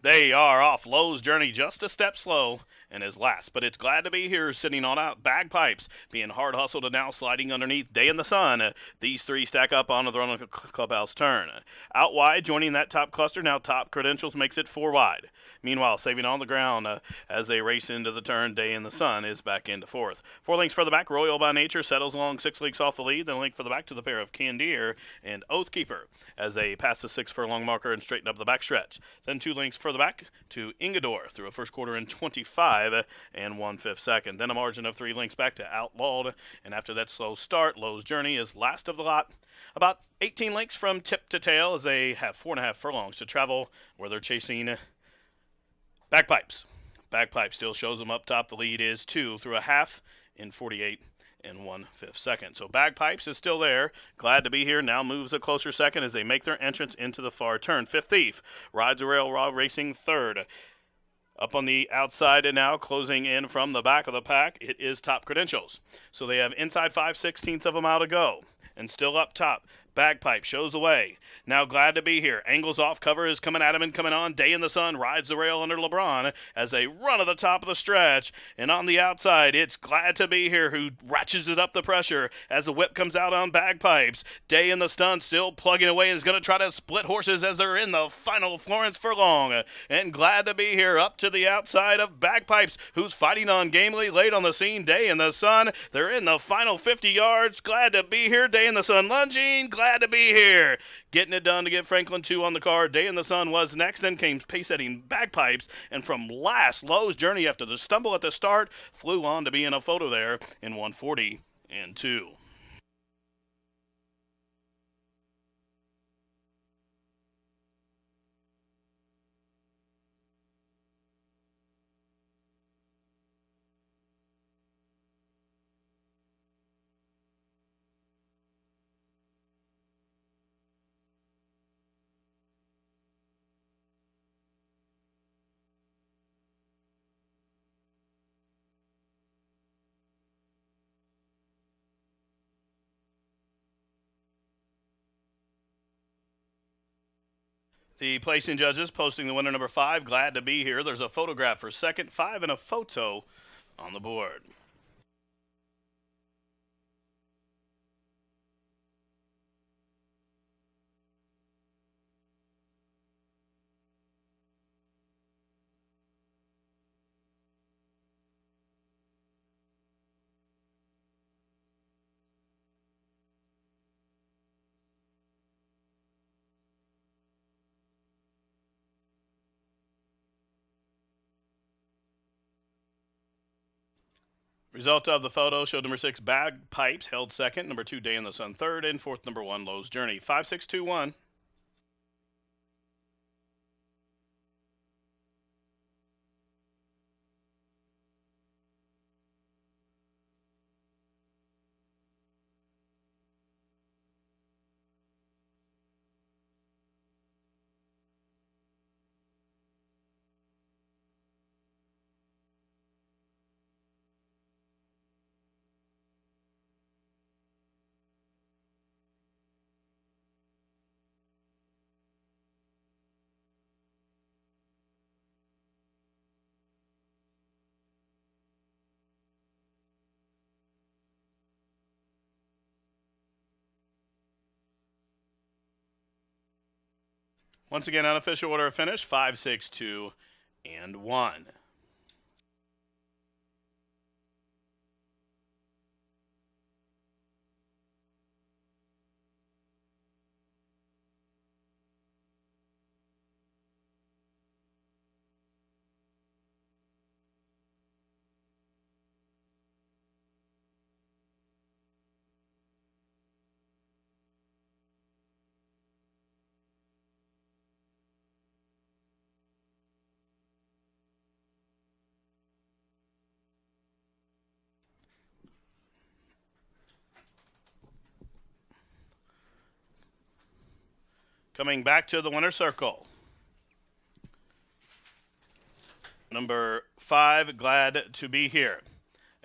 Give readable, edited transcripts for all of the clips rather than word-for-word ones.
They are off Lowe's journey just a step slow and is last, but it's glad to be here sitting on out bagpipes, being hard hustled and now sliding underneath Day in the Sun. These three stack up on the run of the clubhouse turn. Out wide, joining that top cluster, now top credentials makes it four wide. Meanwhile, saving on the ground as they race into the turn, Day in the Sun is back into fourth. 4 lengths for the back, Royal by Nature settles along 6 lengths off the lead, then a length for the back to the pair of Candier and Oathkeeper as they pass the 6 furlong marker and straighten up the backstretch. Then 2 lengths for the back to Ingador through a first quarter in 25 and 1/5 second. Then a margin of 3 lengths back to Outlawed, and after that slow start, Lowe's Journey is last of the lot. About 18 lengths from tip to tail as they have 4.5 furlongs to travel where they're chasing Bagpipes. Bagpipe still shows them up top. The lead is 2 through a half in 48 and 1/5 second. So Bagpipes is still there. Glad to be here. Now moves a closer second as they make their entrance into the far turn. Fifth Thief rides a rail raw racing third. Up on the outside and now closing in from the back of the pack, it is Top Credentials. So they have inside 5/16 of a mile to go. And still up top, Bagpipe shows the way. Now glad to be here. Angles off, cover is coming at him and coming on. Day in the Sun rides the rail under LeBron as they run to the top of the stretch. And on the outside, it's Glad to be here who ratchets it up the pressure as the whip comes out on Bagpipes. Day in the Sun still plugging away and is going to try to split horses as they're in the final Florence furlong. And Glad to be here up to the outside of Bagpipes, who's fighting on gamely late on the scene. Day in the Sun, they're in the final 50 yards. Glad to be here. Day in the Sun lunging. Glad to be here. Getting it done to get Franklin 2 on the card. Day in the Sun was next, then came pace-setting Bagpipes, and from last, Lowe's Journey after the stumble at the start, flew on to be in a photo there in 140 and 2. The placing judges posting the winner number 5, Glad to be here. There's a photograph for second, 5, and a photo on the board. Result of the photo showed number 6, Bagpipes, held second. Number 2, Day in the Sun, third. And fourth, number 1, Lowe's Journey. 5, 6, 2, 1. Once again, unofficial order of finish 5, 6, 2, and 1. Coming back to the winner's circle. Number 5, Glad to be here.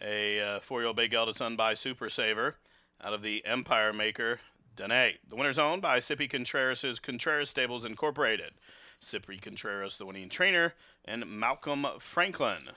A 4-year-old Bay Gelded Son by Super Saver out of the Empire Maker Danae. The winner's owned by Sippy Contreras' Contreras Stables Incorporated. Cypri Contreras, the winning trainer, and Malcolm Franklin.